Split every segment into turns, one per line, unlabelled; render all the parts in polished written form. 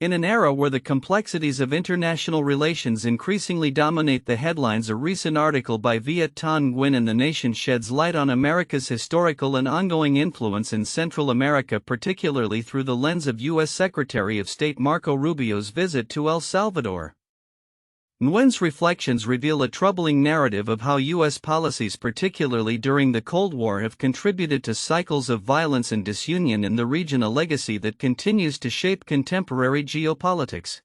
In an era where the complexities of international relations increasingly dominate the headlines, a recent article by Viet Thanh Nguyen in The Nation sheds light on America's historical and ongoing influence in Central America, particularly through the lens of U.S. Secretary of State Marco Rubio's visit to El Salvador. Nguyen's reflections reveal a troubling narrative of how U.S. policies, particularly during the Cold War, have contributed to cycles of violence and disunion in the region, a legacy that continues to shape contemporary geopolitics.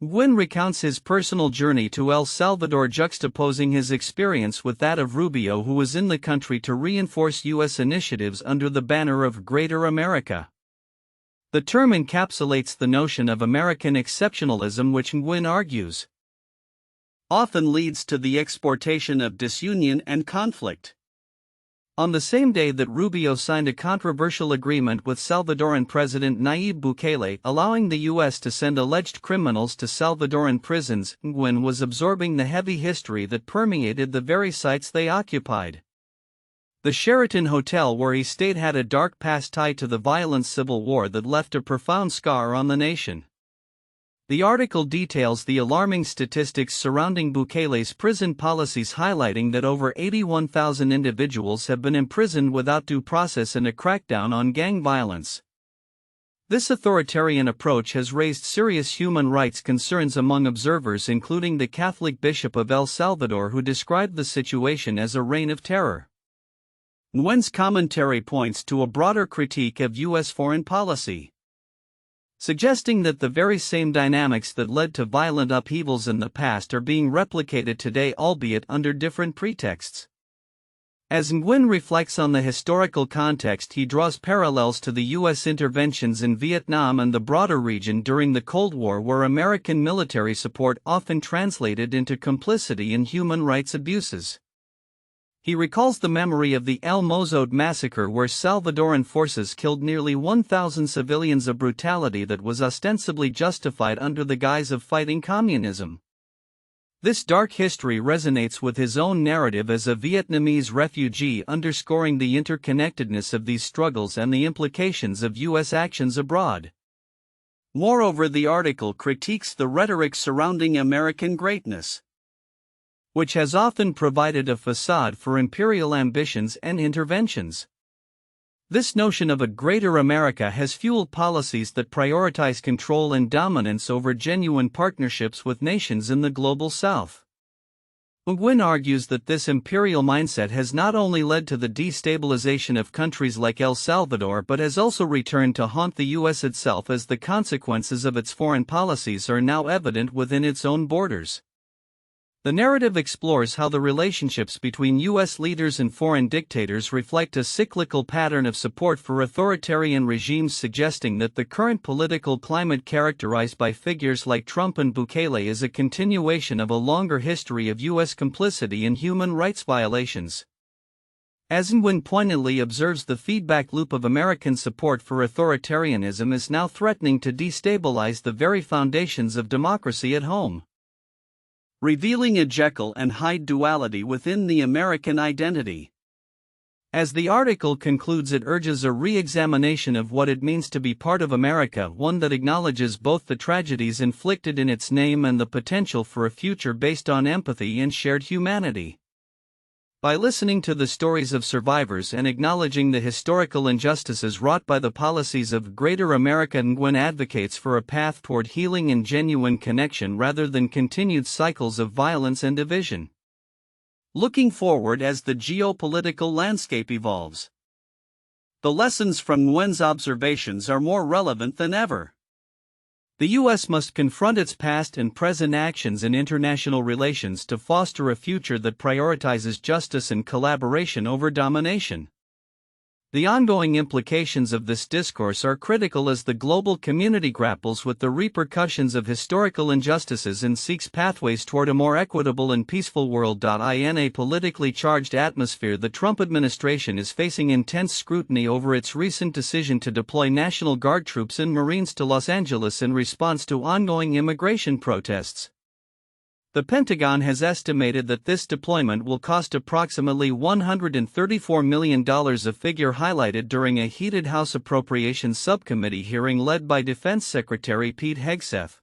Nguyen recounts his personal journey to El Salvador, juxtaposing his experience with that of Rubio, who was in the country to reinforce U.S. initiatives under the banner of Greater America. The term encapsulates the notion of American exceptionalism, which Nguyen argues often leads to the exportation of disunion and conflict. On the same day that Rubio signed a controversial agreement with Salvadoran President Nayib Bukele allowing the U.S. to send alleged criminals to Salvadoran prisons, Nguyen was absorbing the heavy history that permeated the very sites they occupied. The Sheraton Hotel where he stayed had a dark past tied to the violent civil war that left a profound scar on the nation. The article details the alarming statistics surrounding Bukele's prison policies, highlighting that over 81,000 individuals have been imprisoned without due process and a crackdown on gang violence. This authoritarian approach has raised serious human rights concerns among observers, including the Catholic Bishop of El Salvador, who described the situation as a reign of terror. Nguyen's commentary points to a broader critique of U.S. foreign policy, suggesting that the very same dynamics that led to violent upheavals in the past are being replicated today, albeit under different pretexts. As Nguyen reflects on the historical context, he draws parallels to the U.S. interventions in Vietnam and the broader region during the Cold War, where American military support often translated into complicity in human rights abuses. He recalls the memory of the El Mozode massacre, where Salvadoran forces killed nearly 1,000 civilians, a brutality that was ostensibly justified under the guise of fighting communism. This dark history resonates with his own narrative as a Vietnamese refugee, underscoring the interconnectedness of these struggles and the implications of U.S. actions abroad. Moreover, the article critiques the rhetoric surrounding American greatness, which has often provided a facade for imperial ambitions and interventions. This notion of a greater America has fueled policies that prioritize control and dominance over genuine partnerships with nations in the global South. Nguyen argues that this imperial mindset has not only led to the destabilization of countries like El Salvador, but has also returned to haunt the U.S. itself, as the consequences of its foreign policies are now evident within its own borders. The narrative explores how the relationships between U.S. leaders and foreign dictators reflect a cyclical pattern of support for authoritarian regimes, suggesting that the current political climate characterized by figures like Trump and Bukele is a continuation of a longer history of U.S. complicity in human rights violations. As Nguyen poignantly observes, the feedback loop of American support for authoritarianism is now threatening to destabilize the very foundations of democracy at home, revealing a Jekyll and Hyde duality within the American identity. As the article concludes, it urges a re-examination of what it means to be part of America, one that acknowledges both the tragedies inflicted in its name and the potential for a future based on empathy and shared humanity. By listening to the stories of survivors and acknowledging the historical injustices wrought by the policies of Greater America, Nguyen advocates for a path toward healing and genuine connection rather than continued cycles of violence and division. Looking forward, as the geopolitical landscape evolves, the lessons from Nguyen's observations are more relevant than ever. The U.S. must confront its past and present actions in international relations to foster a future that prioritizes justice and collaboration over domination. The ongoing implications of this discourse are critical as the global community grapples with the repercussions of historical injustices and seeks pathways toward a more equitable and peaceful world. In a politically charged atmosphere, the Trump administration is facing intense scrutiny over its recent decision to deploy National Guard troops and Marines to Los Angeles in response to ongoing immigration protests. The Pentagon has estimated that this deployment will cost approximately $134 million, a figure highlighted during a heated House Appropriations Subcommittee hearing led by Defense Secretary Pete Hegseth.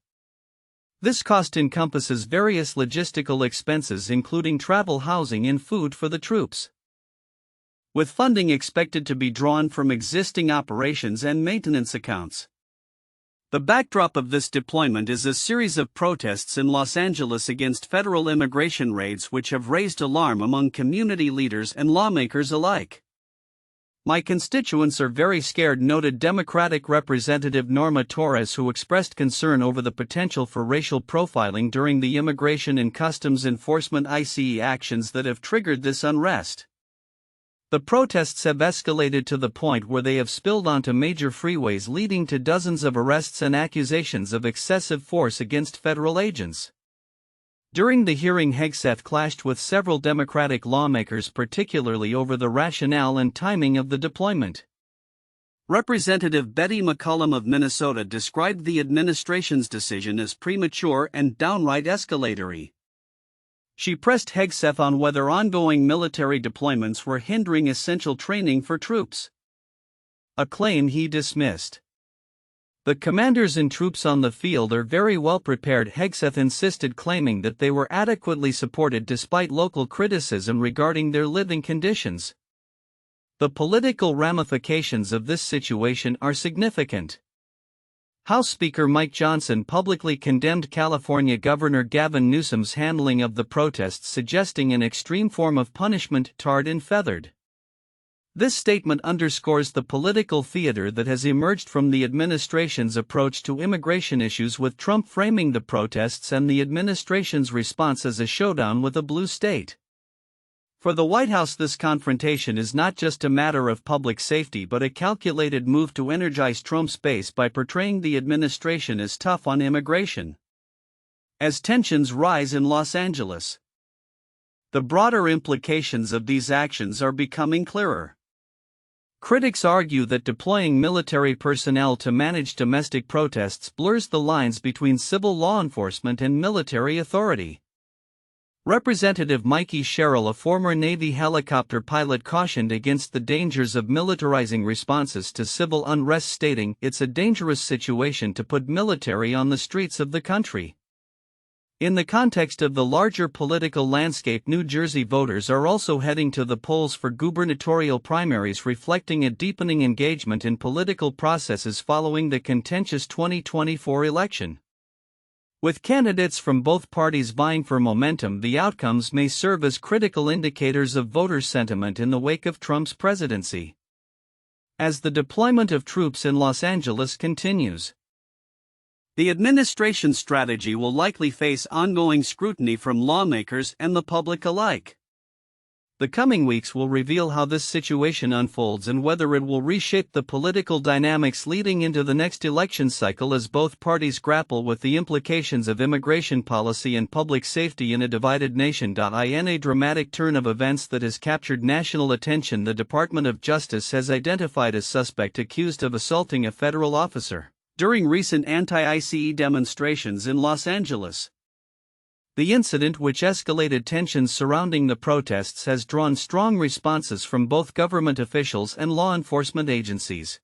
This cost encompasses various logistical expenses including travel, housing, and food for the troops, with funding expected to be drawn from existing operations and maintenance accounts. The backdrop of this deployment is a series of protests in Los Angeles against federal immigration raids which have raised alarm among community leaders and lawmakers alike. "My constituents are very scared," noted Democratic Representative Norma Torres, who expressed concern over the potential for racial profiling during the Immigration and Customs Enforcement ICE actions that have triggered this unrest. The protests have escalated to the point where they have spilled onto major freeways, leading to dozens of arrests and accusations of excessive force against federal agents. During the hearing, Hegseth clashed with several Democratic lawmakers, particularly over the rationale and timing of the deployment. Representative Betty McCollum of Minnesota described the administration's decision as premature and downright escalatory. She pressed Hegseth on whether ongoing military deployments were hindering essential training for troops, a claim he dismissed. "The commanders and troops on the field are very well prepared," Hegseth insisted, claiming that they were adequately supported despite local criticism regarding their living conditions. The political ramifications of this situation are significant. House Speaker Mike Johnson publicly condemned California Governor Gavin Newsom's handling of the protests, suggesting an extreme form of punishment, tarred and feathered. This statement underscores the political theater that has emerged from the administration's approach to immigration issues, with Trump framing the protests and the administration's response as a showdown with a blue state. For the White House, this confrontation is not just a matter of public safety but a calculated move to energize Trump's base by portraying the administration as tough on immigration. As tensions rise in Los Angeles, the broader implications of these actions are becoming clearer. Critics argue that deploying military personnel to manage domestic protests blurs the lines between civil law enforcement and military authority. Representative Mikey Sherrill, a former Navy helicopter pilot, cautioned against the dangers of militarizing responses to civil unrest, stating, "It's a dangerous situation to put military on the streets of the country." In the context of the larger political landscape, New Jersey voters are also heading to the polls for gubernatorial primaries, reflecting a deepening engagement in political processes following the contentious 2024 election. With candidates from both parties vying for momentum, the outcomes may serve as critical indicators of voter sentiment in the wake of Trump's presidency. As the deployment of troops in Los Angeles continues, the administration's strategy will likely face ongoing scrutiny from lawmakers and the public alike. The coming weeks will reveal how this situation unfolds and whether it will reshape the political dynamics leading into the next election cycle, as both parties grapple with the implications of immigration policy and public safety in a divided nation. In a dramatic turn of events that has captured national attention, the Department of Justice has identified a suspect accused of assaulting a federal officer during recent anti-ICE demonstrations in Los Angeles. The incident, which escalated tensions surrounding the protests, has drawn strong responses from both government officials and law enforcement agencies.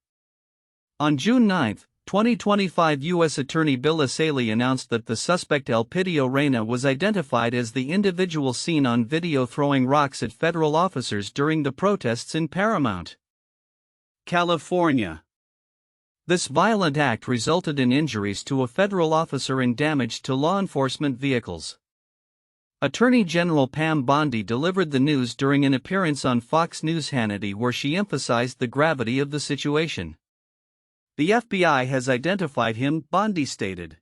On June 9, 2025, U.S. Attorney Bill Asaley announced that the suspect, Elpidio Reyna, was identified as the individual seen on video throwing rocks at federal officers during the protests in Paramount, California. This violent act resulted in injuries to a federal officer and damage to law enforcement vehicles. Attorney General Pam Bondi delivered the news during an appearance on Fox News' Hannity, where she emphasized the gravity of the situation. "The FBI has identified him," Bondi stated.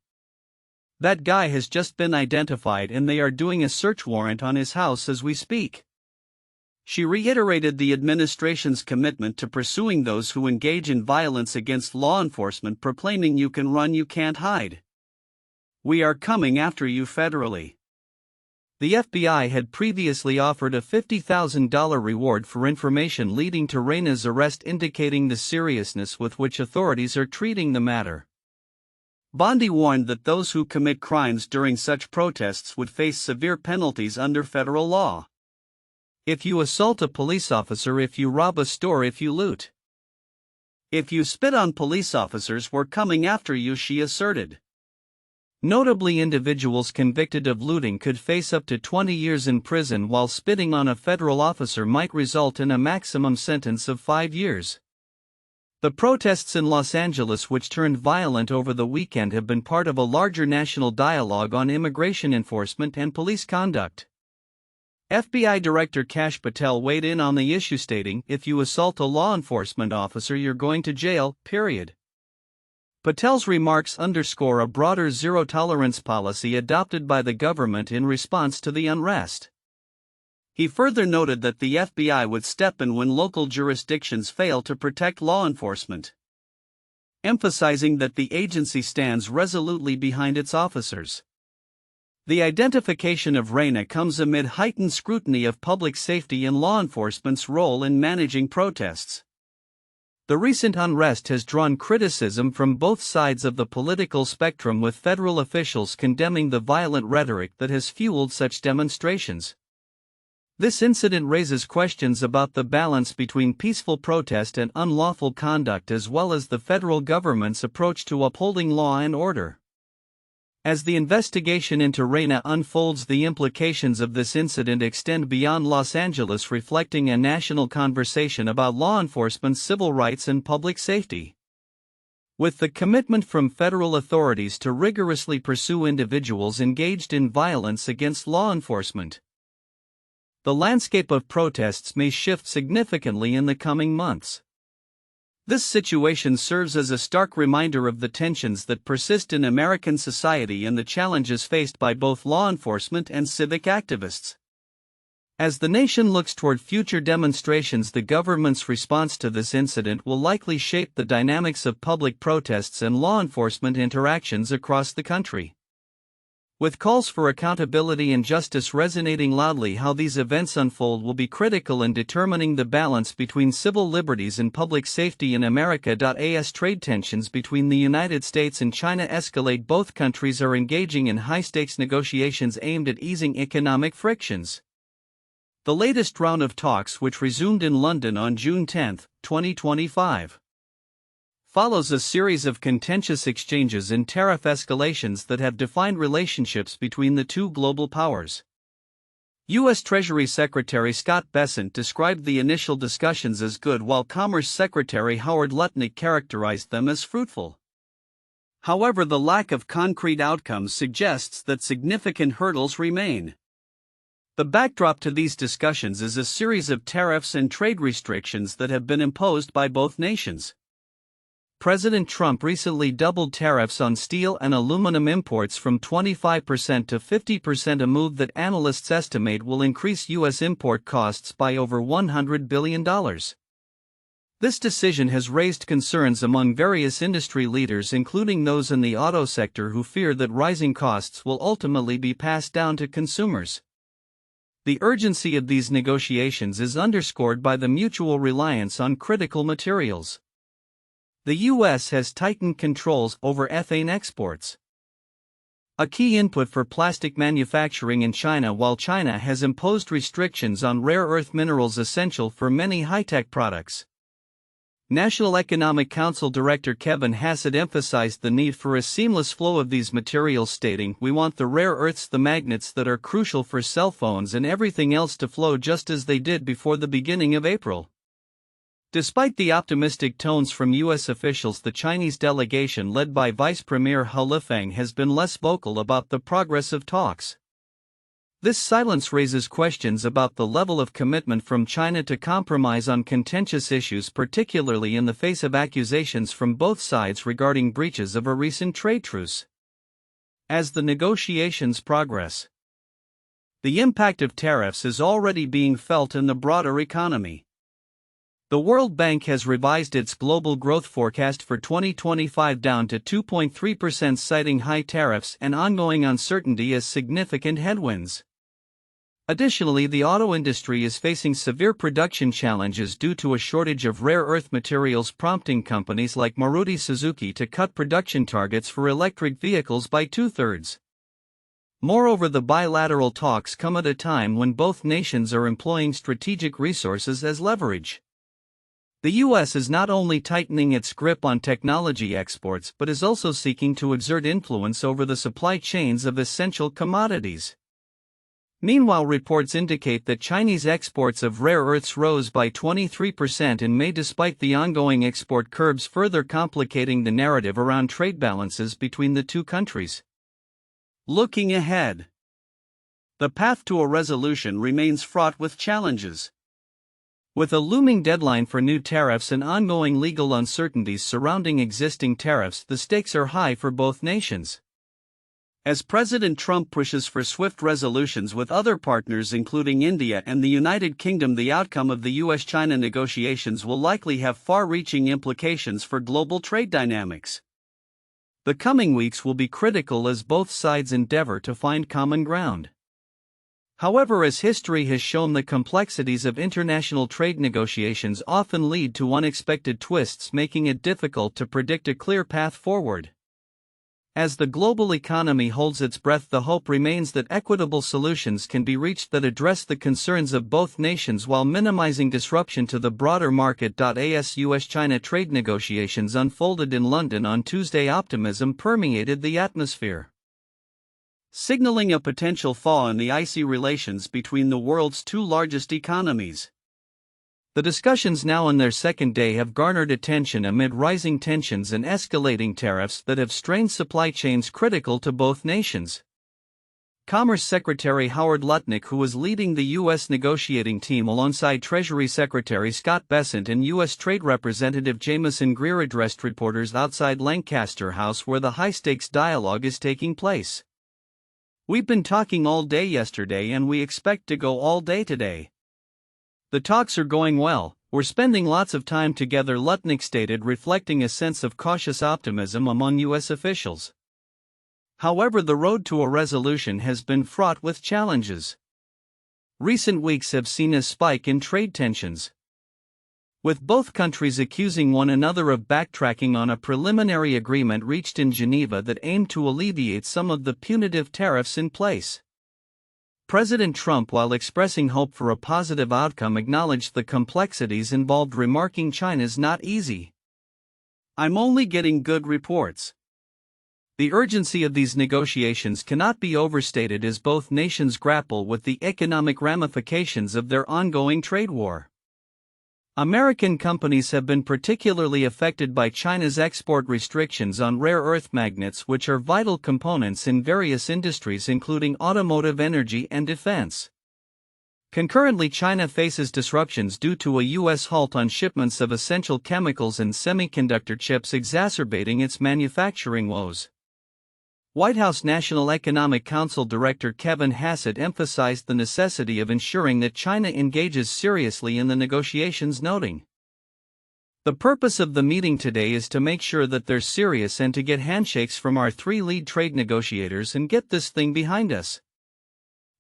"That guy has just been identified and they are doing a search warrant on his house as we speak." She reiterated the administration's commitment to pursuing those who engage in violence against law enforcement, proclaiming, "You can run, you can't hide. We are coming after you federally." The FBI had previously offered a $50,000 reward for information leading to Reyna's arrest, indicating the seriousness with which authorities are treating the matter. Bondi warned that those who commit crimes during such protests would face severe penalties under federal law. If you assault a police officer, if you rob a store, if you loot. If you spit on police officers, we're coming after you, she asserted. Notably, individuals convicted of looting could face up to 20 years in prison, while spitting on a federal officer might result in a maximum sentence of 5 years. The protests in Los Angeles, which turned violent over the weekend, have been part of a larger national dialogue on immigration enforcement and police conduct. FBI Director Kash Patel weighed in on the issue, stating, "If you assault a law enforcement officer, you're going to jail, period." Patel's remarks underscore a broader zero-tolerance policy adopted by the government in response to the unrest. He further noted that the FBI would step in when local jurisdictions fail to protect law enforcement, emphasizing that the agency stands resolutely behind its officers. The identification of Reyna comes amid heightened scrutiny of public safety and law enforcement's role in managing protests. The recent unrest has drawn criticism from both sides of the political spectrum, with federal officials condemning the violent rhetoric that has fueled such demonstrations. This incident raises questions about the balance between peaceful protest and unlawful conduct, as well as the federal government's approach to upholding law and order. As the investigation into Reyna unfolds, the implications of this incident extend beyond Los Angeles, reflecting a national conversation about law enforcement, civil rights, and public safety. With the commitment from federal authorities to rigorously pursue individuals engaged in violence against law enforcement, the landscape of protests may shift significantly in the coming months. This situation serves as a stark reminder of the tensions that persist in American society and the challenges faced by both law enforcement and civic activists. As the nation looks toward future demonstrations, the government's response to this incident will likely shape the dynamics of public protests and law enforcement interactions across the country. With calls for accountability and justice resonating loudly, how these events unfold will be critical in determining the balance between civil liberties and public safety in America. As trade tensions between the United States and China escalate, both countries are engaging in high-stakes negotiations aimed at easing economic frictions. The latest round of talks, which resumed in London on June 10, 2025, follows a series of contentious exchanges and tariff escalations that have defined relationships between the two global powers. U.S. Treasury Secretary Scott Bessent described the initial discussions as good, while Commerce Secretary Howard Lutnick characterized them as fruitful. However, the lack of concrete outcomes suggests that significant hurdles remain. The backdrop to these discussions is a series of tariffs and trade restrictions that have been imposed by both nations. President Trump recently doubled tariffs on steel and aluminum imports from 25% to 50%, a move that analysts estimate will increase U.S. import costs by over $100 billion. This decision has raised concerns among various industry leaders, including those in the auto sector, who fear that rising costs will ultimately be passed down to consumers. The urgency of these negotiations is underscored by the mutual reliance on critical materials. The U.S. has tightened controls over ethane exports, a key input for plastic manufacturing in China, while China has imposed restrictions on rare earth minerals essential for many high-tech products. National Economic Council Director Kevin Hassett emphasized the need for a seamless flow of these materials, stating, "We want the rare earths, the magnets that are crucial for cell phones, and everything else to flow just as they did before the beginning of April." Despite the optimistic tones from U.S. officials, the Chinese delegation led by Vice Premier He Lifeng has been less vocal about the progress of talks. This silence raises questions about the level of commitment from China to compromise on contentious issues, particularly in the face of accusations from both sides regarding breaches of a recent trade truce. As the negotiations progress, the impact of tariffs is already being felt in the broader economy. The World Bank has revised its global growth forecast for 2025 down to 2.3%, citing high tariffs and ongoing uncertainty as significant headwinds. Additionally, the auto industry is facing severe production challenges due to a shortage of rare earth materials, prompting companies like Maruti Suzuki to cut production targets for electric vehicles by 2/3. Moreover, the bilateral talks come at a time when both nations are employing strategic resources as leverage. The U.S. is not only tightening its grip on technology exports but is also seeking to exert influence over the supply chains of essential commodities. Meanwhile, reports indicate that Chinese exports of rare earths rose by 23% in May despite the ongoing export curbs, further complicating the narrative around trade balances between the two countries. Looking ahead, the path to a resolution remains fraught with challenges. With a looming deadline for new tariffs and ongoing legal uncertainties surrounding existing tariffs, the stakes are high for both nations. As President Trump pushes for swift resolutions with other partners including India and the United Kingdom, the outcome of the US-China negotiations will likely have far-reaching implications for global trade dynamics. The coming weeks will be critical as both sides endeavor to find common ground. However, as history has shown, the complexities of international trade negotiations often lead to unexpected twists, making it difficult to predict a clear path forward. As the global economy holds its breath, the hope remains that equitable solutions can be reached that address the concerns of both nations while minimizing disruption to the broader market. As US-China trade negotiations unfolded in London on Tuesday, optimism permeated the atmosphere, signaling a potential thaw in the icy relations between the world's two largest economies. The discussions, now on their second day, have garnered attention amid rising tensions and escalating tariffs that have strained supply chains critical to both nations. Commerce Secretary Howard Lutnick, who was leading the U.S. negotiating team alongside Treasury Secretary Scott Bessent and U.S. Trade Representative Jamieson Greer, addressed reporters outside Lancaster House, where the high-stakes dialogue is taking place. "We've been talking all day yesterday and we expect to go all day today. The talks are going well, we're spending lots of time together," Lutnick stated, reflecting a sense of cautious optimism among U.S. officials. However, the road to a resolution has been fraught with challenges. Recent weeks have seen a spike in trade tensions, with both countries accusing one another of backtracking on a preliminary agreement reached in Geneva that aimed to alleviate some of the punitive tariffs in place. President Trump, while expressing hope for a positive outcome, acknowledged the complexities involved, remarking, "China's not easy. I'm only getting good reports." The urgency of these negotiations cannot be overstated as both nations grapple with the economic ramifications of their ongoing trade war. American companies have been particularly affected by China's export restrictions on rare earth magnets, which are vital components in various industries including automotive, energy, and defense. Concurrently, China faces disruptions due to a U.S. halt on shipments of essential chemicals and semiconductor chips, exacerbating its manufacturing woes. White House National Economic Council Director Kevin Hassett emphasized the necessity of ensuring that China engages seriously in the negotiations, noting, "The purpose of the meeting today is to make sure that they're serious and to get handshakes from our three lead trade negotiators and get this thing behind us."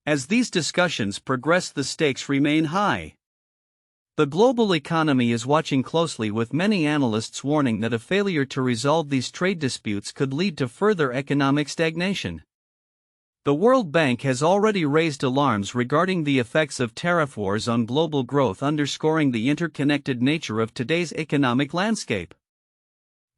As these discussions progress, the stakes remain high. The global economy is watching closely, with many analysts warning that a failure to resolve these trade disputes could lead to further economic stagnation. The World Bank has already raised alarms regarding the effects of tariff wars on global growth, underscoring the interconnected nature of today's economic landscape.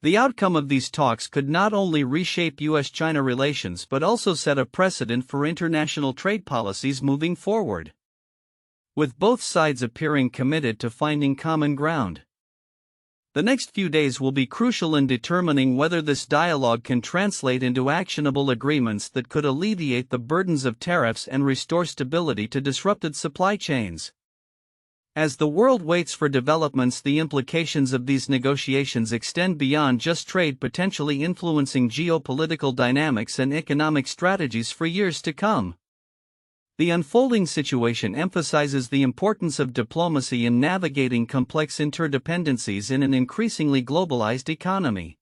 The outcome of these talks could not only reshape U.S.-China relations but also set a precedent for international trade policies moving forward, with both sides appearing committed to finding common ground. The next few days will be crucial in determining whether this dialogue can translate into actionable agreements that could alleviate the burdens of tariffs and restore stability to disrupted supply chains. As the world waits for developments, the implications of these negotiations extend beyond just trade, potentially influencing geopolitical dynamics and economic strategies for years to come. The unfolding situation emphasizes the importance of diplomacy in navigating complex interdependencies in an increasingly globalized economy.